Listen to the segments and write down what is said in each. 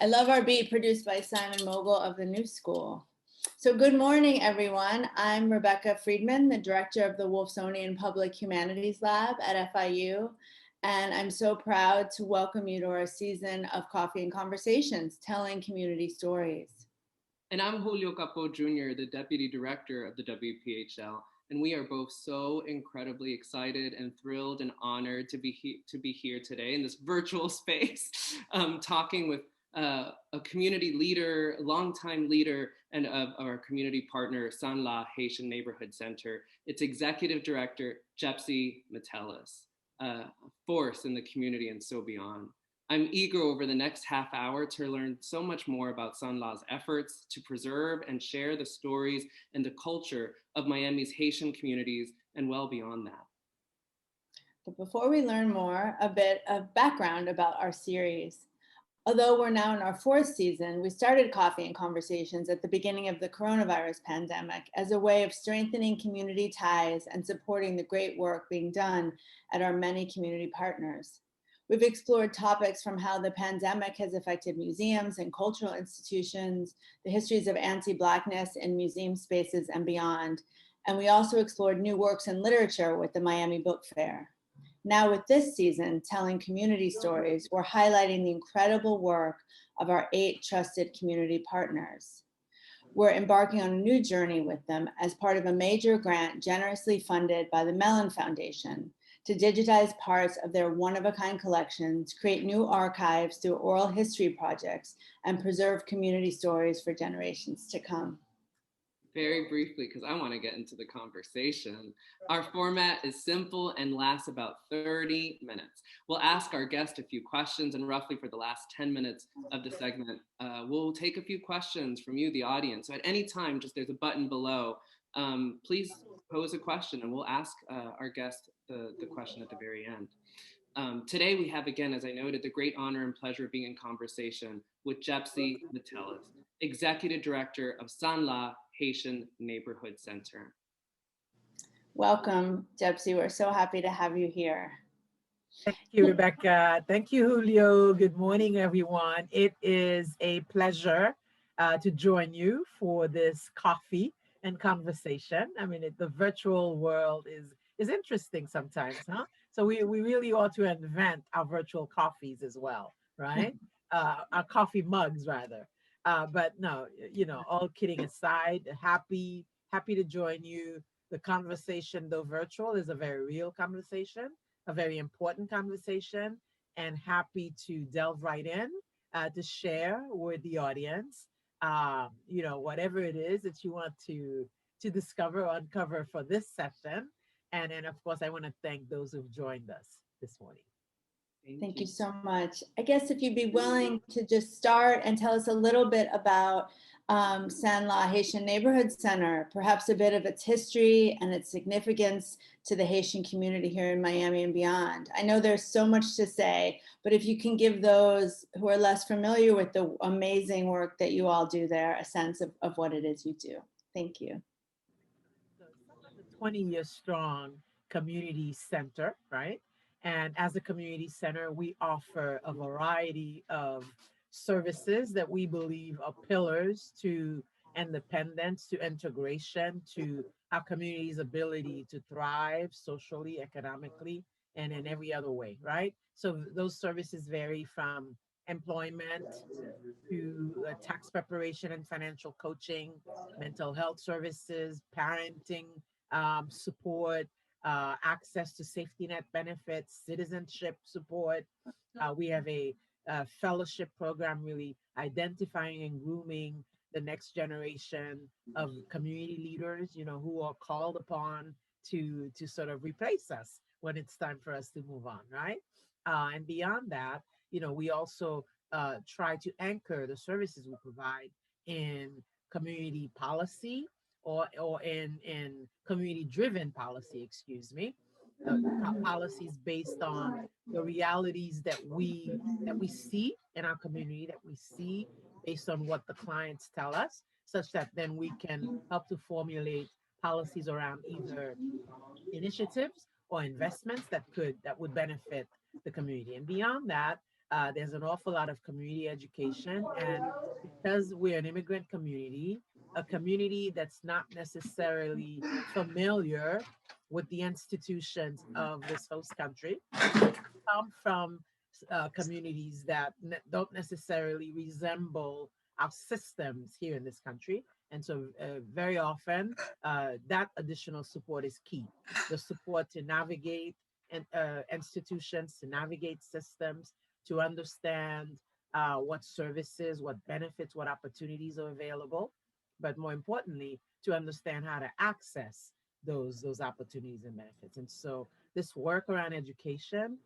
I love our beat, produced by Simon Mogul of the New School. So good morning, everyone. I'm Rebecca Friedman, the director of the Wolfsonian Public Humanities Lab at FIU. And I'm so proud to welcome you to our season of Coffee and Conversations, telling community stories. And I'm Julio Capo Jr., the Deputy Director of the WPHL. And we are both so incredibly excited and thrilled and honored to be here today in this virtual space, talking with a community leader, a longtime leader, and of our community partner, Sant La Haitian Neighborhood Center. Its Executive Director, Gepsie, Metullus, a force in the community and so beyond. I'm eager over the next half hour to learn so much more about Sant La's efforts to preserve and share the stories and the culture of Miami's Haitian communities and well beyond that. But before we learn more, a bit of background about our series. Although we're now in our fourth season, we started Coffee and Conversations at the beginning of the coronavirus pandemic as a way of strengthening community ties and supporting the great work being done at our many community partners. We've explored topics from how the pandemic has affected museums and cultural institutions, the histories of anti-Blackness in museum spaces and beyond. And we also explored new works in literature with the Miami Book Fair. Now with this season, telling community stories, we're highlighting the incredible work of our 8 trusted community partners. We're embarking on a new journey with them as part of a major grant generously funded by the Mellon Foundation to digitize parts of their one-of-a-kind collections, create new archives through oral history projects, and preserve community stories for generations to come. Very briefly, because I want to get into the conversation. Our format is simple and lasts about 30 minutes. We'll ask our guest a few questions, and roughly for the last 10 minutes of the segment, we'll take a few questions from you, the audience. So at any time, just there's a button below. Please pose a question, and we'll ask our guest the question at the very end. Today we have, again, as I noted, the great honor and pleasure of being in conversation with Gepsie Metullus, Executive Director of Sant La Haitian Neighborhood Center. Welcome, Gepsie. We're so happy to have you here. Thank you, Rebecca. Thank you, Julio. Good morning, everyone. It is a pleasure to join you for this coffee and conversation. I mean, the virtual world is interesting sometimes, huh? So we really ought to invent our virtual coffees as well, right? Our coffee mugs, rather. But no, all kidding aside, happy to join you. The conversation, though virtual, is a very real conversation, a very important conversation, and happy to delve right in to share with the audience, whatever it is that you want to discover or uncover for this session. And then, of course, I want to thank those who've joined us this morning. Thank you so much. I guess if you'd be willing to just start and tell us a little bit about Sant La Haitian Neighborhood Center, perhaps a bit of its history and its significance to the Haitian community here in Miami and beyond. I know there's so much to say, but if you can give those who are less familiar with the amazing work that you all do there a sense of what it is you do. Thank you. So it's a 20-year strong community center, right? And as a community center, we offer a variety of services that we believe are pillars to independence, to integration, to our community's ability to thrive socially, economically, and in every other way, right? So those services vary from employment to tax preparation and financial coaching, mental health services, parenting support, access to safety net benefits, citizenship support. We have a fellowship program really identifying and grooming the next generation of community leaders, who are called upon to sort of replace us when it's time for us to move on, right? And beyond that, we also try to anchor the services we provide in community policy or in community-driven policy, policies based on the realities that we see in our community, that we see based on what the clients tell us, such that then we can help to formulate policies around either initiatives or investments that would benefit the community. And beyond that, There's an awful lot of community education. And because we're an immigrant community, a community that's not necessarily familiar with the institutions of this host country, come from communities that don't necessarily resemble our systems here in this country. And so, very often, that additional support is key. The support to navigate and institutions, to navigate systems, to understand what services, what benefits, what opportunities are available, but more importantly, to understand how to access those opportunities and benefits. And so, this work around education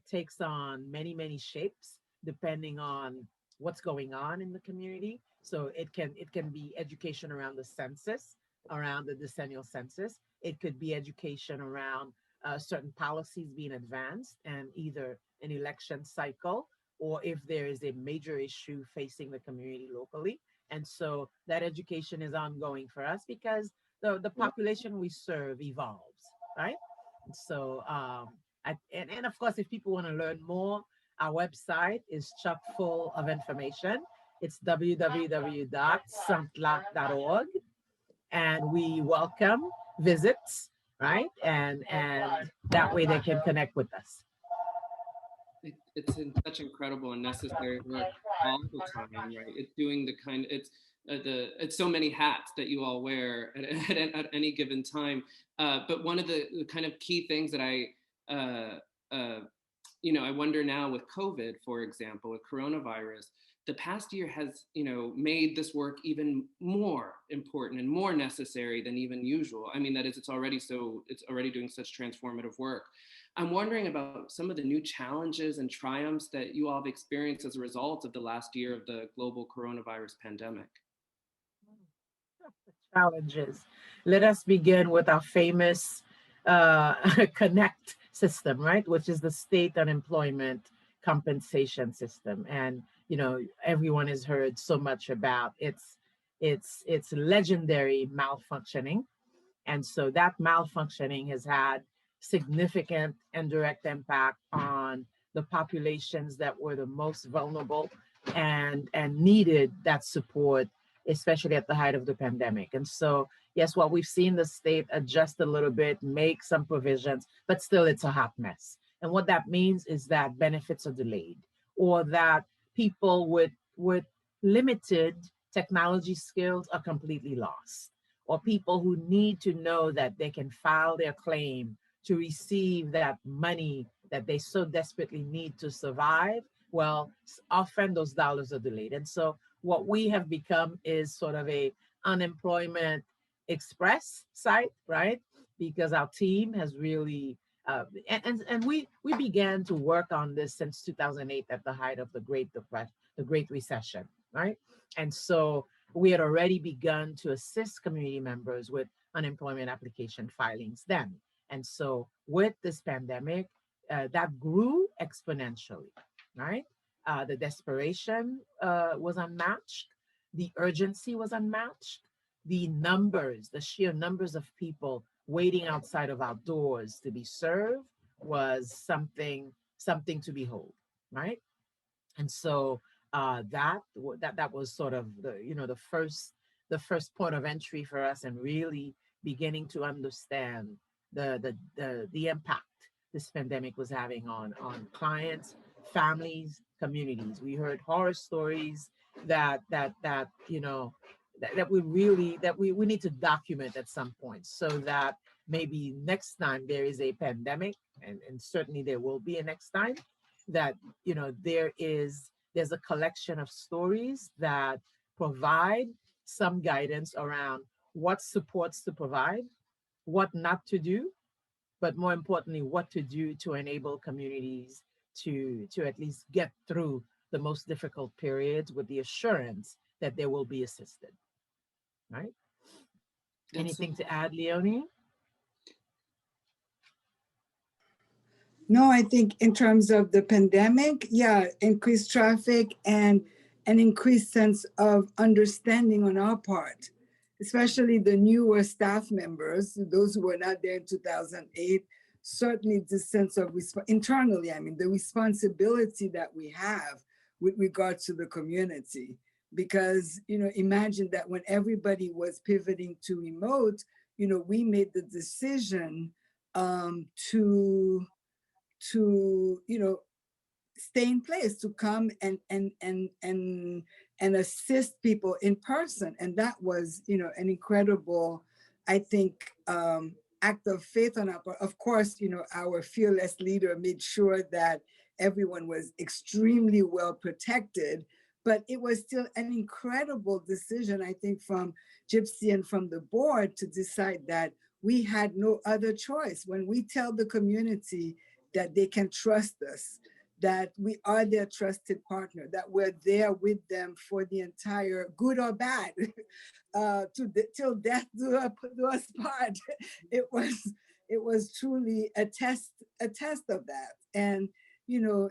takes on many shapes depending on what's going on in the community. So it can be education around the census, around the decennial census. It could be education around certain policies being advanced and either an election cycle or if there is a major issue facing the community locally. And so that education is ongoing for us because the population we serve evolves, right? So and of course, if people want to learn more, our website is chock full of information. It's www.santla.org, and we welcome visits, right? And that way they can connect with us. It's in such incredible and necessary work all the time, right? It's doing the kind. It's so many hats that you all wear at any given time. But one of the kind of key things that I wonder now with COVID, for example, with coronavirus, the past year has, made this work even more important and more necessary than even usual. I mean, that is, it's already doing such transformative work. I'm wondering about some of the new challenges and triumphs that you all have experienced as a result of the last year of the global coronavirus pandemic. Challenges. Let us begin with our famous Connect system, right? Which is the state unemployment compensation system. And everyone has heard so much about its legendary malfunctioning. And so that malfunctioning has had significant and direct impact on the populations that were the most vulnerable and needed that support, especially at the height of the pandemic. And so, yes, what we've seen the state adjust a little bit, make some provisions, but still it's a hot mess. And what that means is that benefits are delayed, or that people with limited technology skills are completely lost, or people who need to know that they can file their claim to receive that money that they so desperately need to survive. Well, often those dollars are delayed. And so what we have become is sort of a unemployment express site, right? Because our team has really and we began to work on this since 2008 at the height of the Great Depression, the Great Recession, right? And so we had already begun to assist community members with unemployment application filings then. And so with this pandemic, that grew exponentially, right? The desperation was unmatched. The urgency was unmatched. The sheer numbers of people waiting outside of our doors to be served was something to behold, right? And so that was sort of the first point of entry for us, and really beginning to understand the impact this pandemic was having on clients, families, communities. We heard horror stories that we need to document at some point, so that maybe next time there is a pandemic, and certainly there will be a next time, that there's a collection of stories that provide some guidance around what supports to provide, what not to do, but more importantly, what to do to enable communities to at least get through the most difficult periods with the assurance that they will be assisted. Right? Anything to add, Leonie? No, I think in terms of the pandemic, yeah, increased traffic and an increased sense of understanding on our part, especially the newer staff members, those who were not there in 2008, certainly the sense of internally, I mean, the responsibility that we have with regard to the community. Because, imagine that when everybody was pivoting to remote, we made the decision to stay in place, to come and assist people in person. And that was an incredible, I think, act of faith on our part. Of course, our fearless leader made sure that everyone was extremely well protected, but it was still an incredible decision, I think, from Gepsie and from the board to decide that we had no other choice. When we tell the community that they can trust us, that we are their trusted partner, that we're there with them for the entire, good or bad, till death do us part. It was truly a test of that. And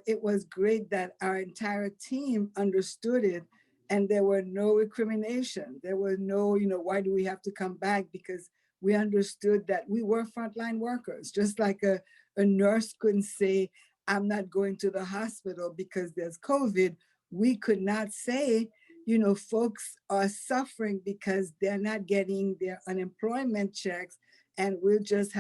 it was great that our entire team understood it, and there were no recrimination. There was no, why do we have to come back? Because we understood that we were frontline workers, just like a nurse couldn't say, I'm not going to the hospital because there's COVID. We could not say, folks are suffering because they're not getting their unemployment checks, and they'll just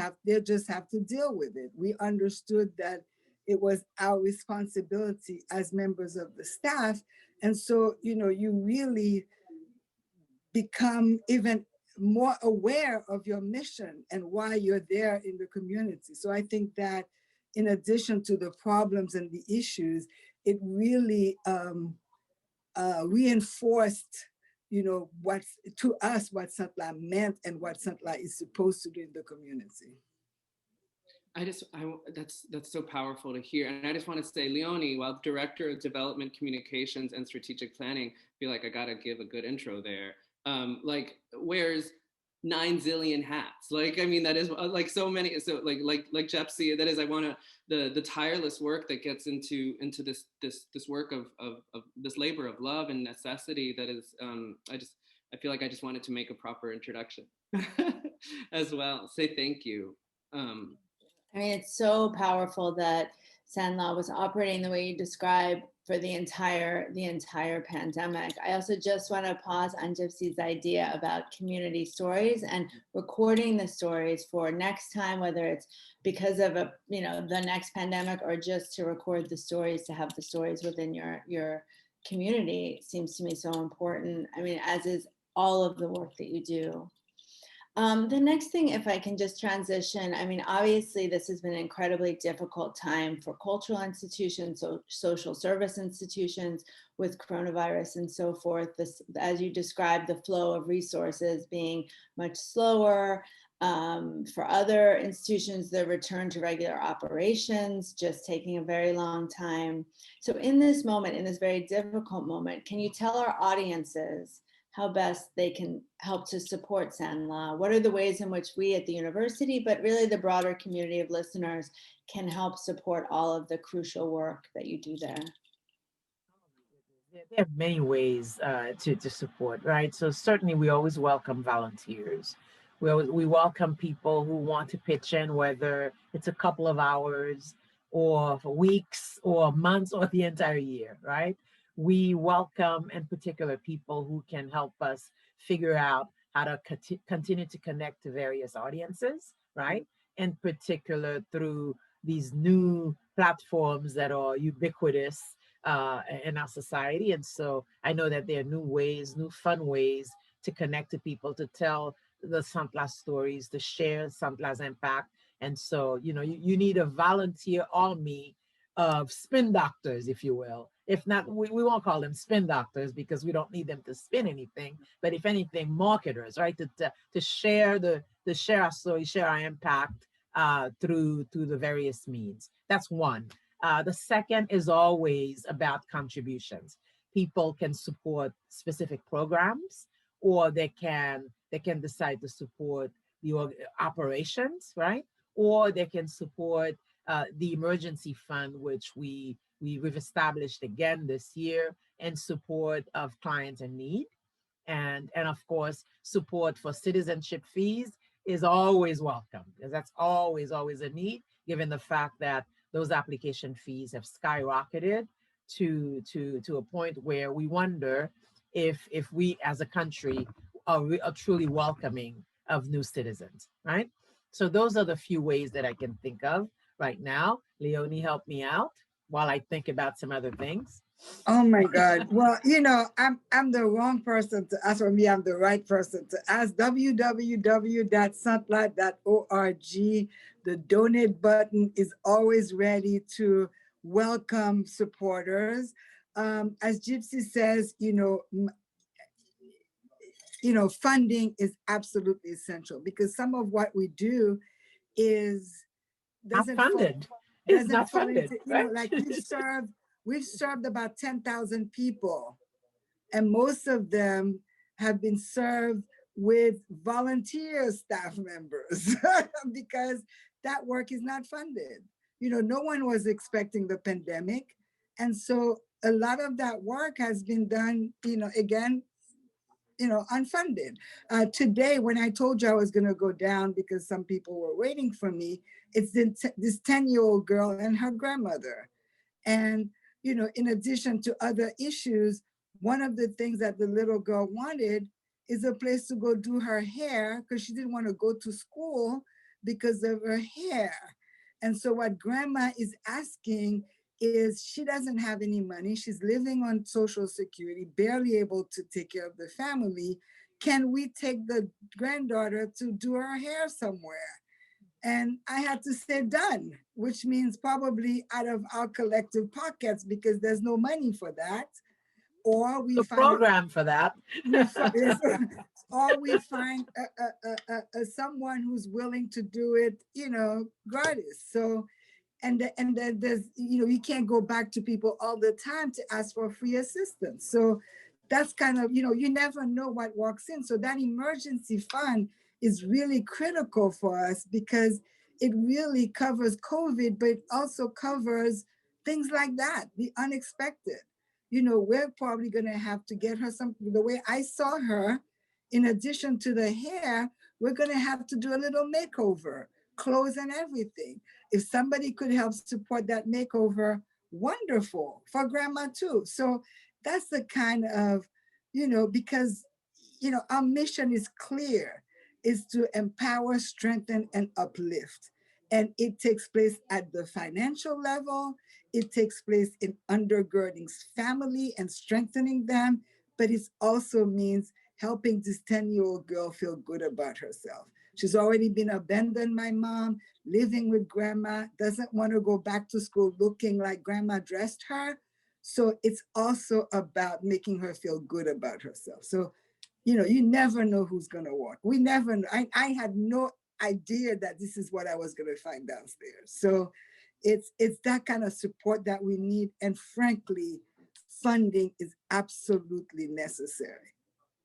have to deal with it. We understood that it was our responsibility as members of the staff. And so, you really become even more aware of your mission and why you're there in the community. So I think that in addition to the problems and the issues, it really reinforced, what to us, what Sant La meant and what Sant La is supposed to do in the community. That's so powerful to hear. And I just want to say, Leonie, while Director of Development Communications and Strategic Planning, I feel like I got to give a good intro there. Wears 9 zillion hats. Like, I mean, that is like so many. So like Gepsie, that is, I want to, the tireless work that gets into this work of this labor of love and necessity. That is, I feel like I just wanted to make a proper introduction as well. Say thank you. I mean, it's so powerful that Sant La was operating the way you described for the entire pandemic. I also just want to pause on Gepsie's idea about community stories and recording the stories for next time, whether it's because of the next pandemic or just to record the stories, to have the stories within your community seems to me so important. I mean, as is all of the work that you do. The next thing, if I can just transition, I mean, obviously this has been an incredibly difficult time for cultural institutions, so social service institutions with coronavirus and so forth. This, as you described, the flow of resources being much slower. For other institutions, the return to regular operations just taking a very long time. So in this moment, in this very difficult moment, can you tell our audiences how best they can help to support Sant La? What are the ways in which we at the university, but really the broader community of listeners, can help support all of the crucial work that you do there? There are many ways to support, right? So certainly we always welcome volunteers. We welcome people who want to pitch in, whether it's a couple of hours or for weeks or months or the entire year, right? We welcome, in particular, people who can help us figure out how to continue to connect to various audiences, right? In particular, through these new platforms that are ubiquitous in our society. And so I know that there are new ways, new fun ways to connect to people, to tell the Sant La stories, to share Sant La's impact. And so, you need a volunteer army of spin doctors, if you will. If not, we won't call them spin doctors because we don't need them to spin anything, but if anything, marketers, right? To share share our story, share our impact through the various means. That's one. The second is always about contributions. People can support specific programs, or they can decide to support the operations, right? Or they can support the emergency fund, which we've established again this year, in support of clients in need. And of course, support for citizenship fees is always welcome, because that's always a need. given the fact that those application fees have skyrocketed to a point where we wonder if we as a country are truly welcoming of new citizens, right? So those are the few ways that I can think of right now. Leonie, help me out while I think about some other things. Oh my God. Well, I'm the wrong person to ask. For me, I'm the right person to ask. www.santla.org. The donate button is always ready to welcome supporters. As Gepsie says, funding is absolutely essential because some of what we do is Not doesn't fall funded. It's not fall funded, into, right? like we've served about 10,000 people, and most of them have been served with volunteer staff members because that work is not funded. No one was expecting the pandemic. And so a lot of that work has been done, again, unfunded. Today, when I told you I was going to go down because some people were waiting for me, it's this 10-year-old girl and her grandmother. And, in addition to other issues, one of the things that the little girl wanted is a place to go do her hair because she didn't want to go to school because of her hair. And so what grandma is asking is she doesn't have any money. She's living on Social Security, barely able to take care of the family. Can we take the granddaughter to do her hair somewhere? And I had to say done, which means probably out of our collective pockets because there's no money for that. Or we The find program for that. or we find someone who's willing to do it, gratis. So and then there's, you can't go back to people all the time to ask for free assistance. So that's kind of, you never know what walks in. So that emergency fund is really critical for us because it really covers COVID, but it also covers things like that, the unexpected. We're probably going to have to get her the way I saw her, in addition to the hair, we're going to have to do a little makeover, clothes and everything. If somebody could help support that makeover, wonderful, for grandma too. So that's the kind of, because, our mission is clear, is to empower, strengthen, and uplift. And it takes place at the financial level. It takes place in undergirding family and strengthening them, but it also means helping this 10-year-old girl feel good about herself. She's already been abandoned, my mom, living with grandma, doesn't want to go back to school looking like grandma dressed her. So it's also about making her feel good about herself. So, you never know who's going to walk. We never know. I had no idea that this is what I was going to find downstairs. So it's that kind of support that we need. And frankly, funding is absolutely necessary.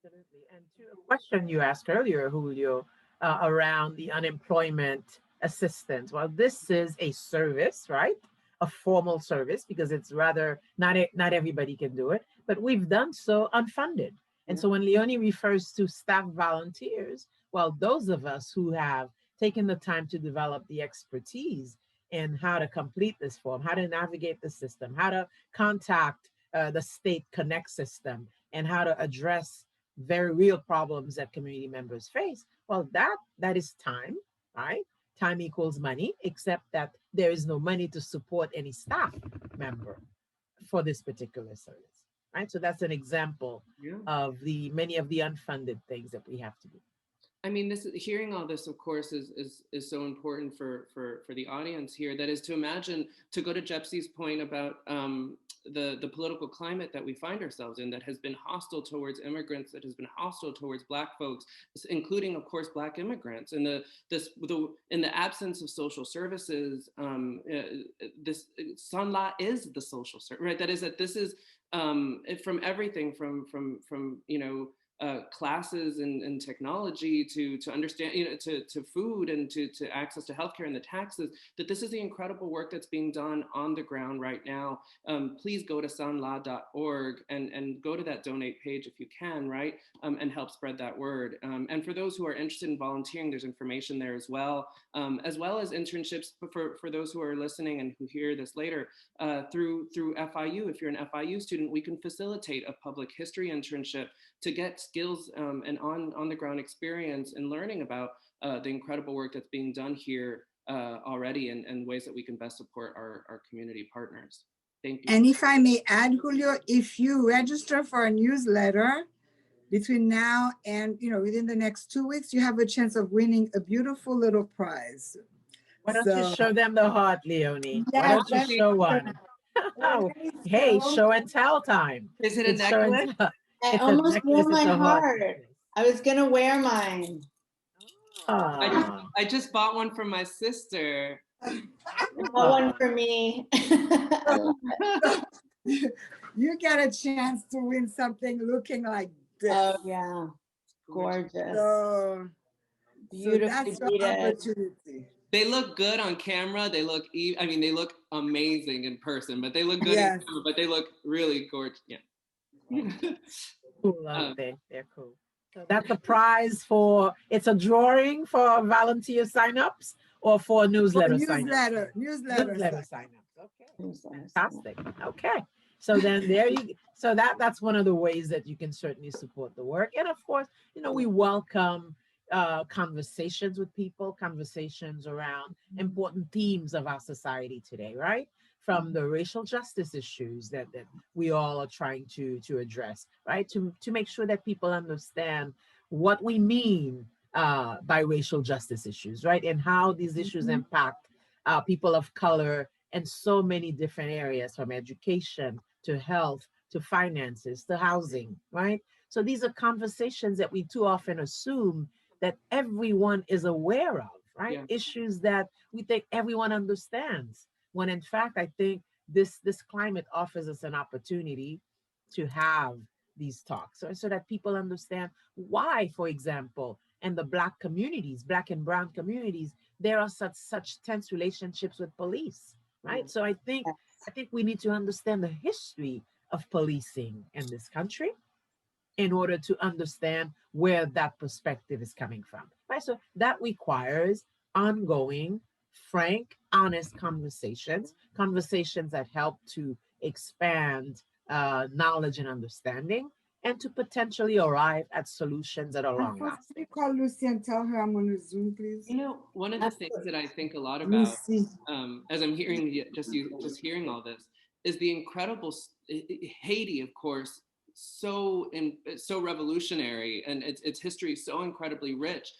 Absolutely. And to a question you asked earlier, Julio, around the unemployment assistance. Well, this is a service, right? A formal service because it's rather not everybody can do it, but we've done so unfunded. And so when Leonie refers to staff volunteers, well, those of us who have taken the time to develop the expertise in how to complete this form, how to navigate the system, how to contact the state connect system, and how to address very real problems that community members face. Well, that is time, right? Time equals money, except that there is no money to support any staff member for this particular service, right? So that's an example of the many of the unfunded things that we have to do. I mean, hearing all this, of course, is so important for the audience here. That is to imagine, to go to Gepsie's point about the political climate that we find ourselves in, that has been hostile towards immigrants, that has been hostile towards Black folks, including, of course, Black immigrants. And in the absence of social services, this Sant La is the social service, right? That is that this is from everything from classes in technology to understand, to food and to access to healthcare and the taxes, that this is the incredible work that's being done on the ground right now. Please go to sanla.org and go to that donate page if you can, right? And help spread that word. And for those who are interested in volunteering, there's information there as well as internships for those who are listening and who hear this later through FIU. If you're an FIU student, we can facilitate a public history internship to get skills and on the ground experience and learning about the incredible work that's being done here already and ways that we can best support our community partners. Thank you. And if I may add, Julio, if you register for a newsletter between now and, within the next 2 weeks, you have a chance of winning a beautiful little prize. Why don't you show them the heart, Leonie? Yes, Why don't you show one? Oh, hey, show and tell time. Is it a necklace? I almost wore my heart. I was gonna wear mine. I just bought one for my sister. One for me. You get a chance to win something looking like this. Oh yeah, gorgeous. So Beautifully that's your opportunity. They look good on camera. They look, they look amazing in person, but they look good in camera, but they look really gorgeous. Yeah. Cool, they're cool. So that's a prize it's a drawing for volunteer signups or for newsletter signups? Newsletter signups. Okay, fantastic. Okay, so then that's one of the ways that you can certainly support the work. And of course, we welcome conversations with people, conversations around important themes of our society today, right? From the racial justice issues that we all are trying to address, right? To make sure that people understand what we mean by racial justice issues, right? And how these issues impact people of color in so many different areas, from education to health to finances to housing, right? So these are conversations that we too often assume that everyone is aware of, right? Yeah. Issues that we think everyone understands. When in fact, I think this climate offers us an opportunity to have these talks so that people understand why, for example, in the Black communities, Black and Brown communities, there are such tense relationships with police, right? So I think we need to understand the history of policing in this country in order to understand where that perspective is coming from, right? So that requires ongoing, frank, honest conversations that help to expand knowledge and understanding, and to potentially arrive at solutions that are long lasting. Call Lucy and tell her I'm on a Zoom, please. One of the things that I think a lot about as I'm hearing just hearing all this is the incredible Haiti, of course, so revolutionary, and its history so incredibly rich,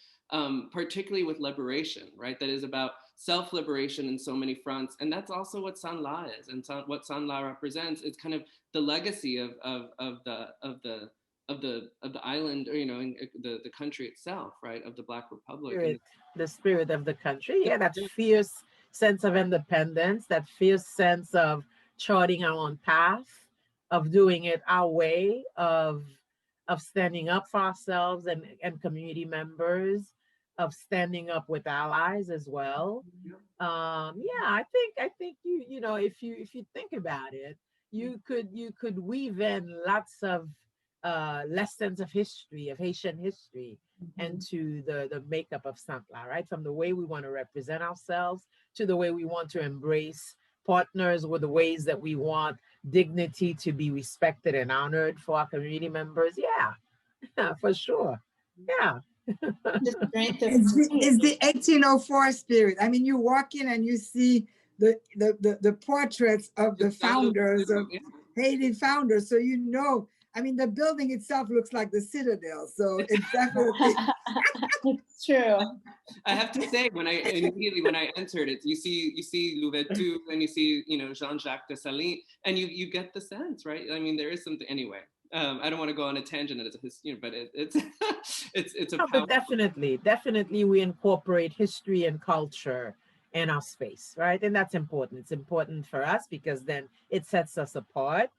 particularly with liberation, right? That is about self-liberation in so many fronts, and that's also what Sant La is, and what Sant La represents. It's kind of the legacy of the island, or the country itself, right? Of the Black Republic, the spirit of the country. Yeah, that fierce sense of independence, that fierce sense of charting our own path, of doing it our way, of standing up for ourselves and community members, of standing up with allies as well. I think if you think about it, you could weave in lots of lessons of history, of Haitian history, into the makeup of Sant La, right? From the way we want to represent ourselves to the way we want to embrace partners, with the ways that we want dignity to be respected and honored for our community members. Yeah, for sure. Yeah. It's the 1804 spirit. I mean, you walk in and you see the portraits of the founders, of Haiti founders. So the building itself looks like the Citadel. So it's definitely it's true. I have to say, when I entered it, you see Louverture, and you see Jean-Jacques Dessalines, and you get the sense, right? I mean, there is something anyway. I don't want to go on a tangent, but it's a but definitely we incorporate history and culture in our space, right? And that's important. It's important for us because then it sets us apart.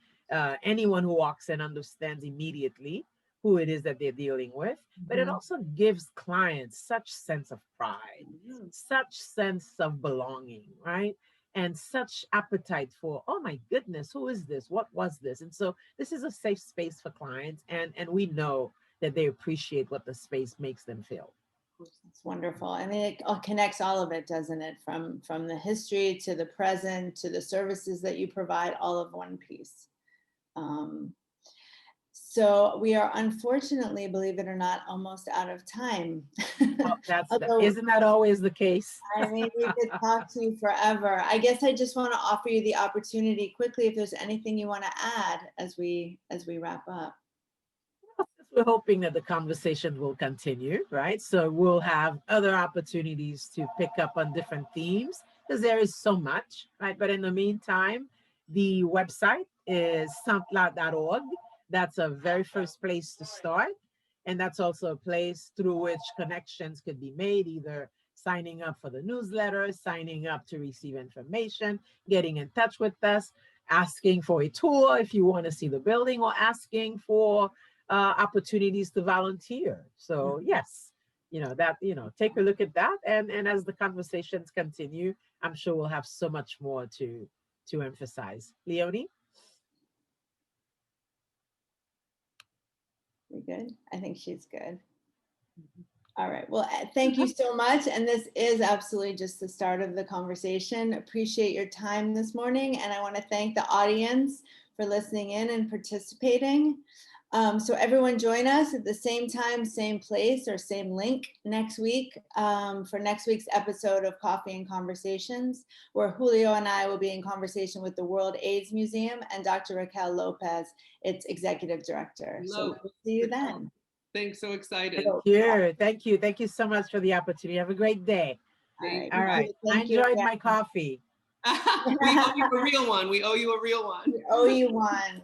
Anyone who walks in understands immediately who it is that they're dealing with, but it also gives clients such sense of pride, such sense of belonging, right? And such appetite for, oh my goodness, who is this? What was this? And so this is a safe space for clients, and we know that they appreciate what the space makes them feel. It's wonderful. I mean, it all connects all of it, doesn't it? From the history to the present to the services that you provide, all of one piece. So we are unfortunately, believe it or not, almost out of time. Oh, isn't that always the case? I mean, we could talk to you forever. I guess I just want to offer you the opportunity quickly if there's anything you want to add as we wrap up. We're hoping that the conversation will continue, right? So we'll have other opportunities to pick up on different themes because there is so much, right? But in the meantime, the website is santla.org. That's a very first place to start. And that's also a place through which connections could be made, either signing up for the newsletter, signing up to receive information, getting in touch with us, asking for a tour if you want to see the building, or asking for opportunities to volunteer. So yes, take a look at that. And as the conversations continue, I'm sure we'll have so much more to emphasize. Leonie? We good? I think she's good. All right. Well, thank you so much. And this is absolutely just the start of the conversation. Appreciate your time this morning. And I want to thank the audience for listening in and participating. So everyone join us at the same time, same place, or same link next week for next week's episode of Coffee and Conversations, where Julio and I will be in conversation with the World AIDS Museum and Dr. Raquel Lopez, its executive director. So we'll see you then. Thanks, so excited. Thank you. Thank you so much for the opportunity. Have a great day. All right. I enjoyed my coffee. We owe you a real one. We owe you a real one. We owe you one.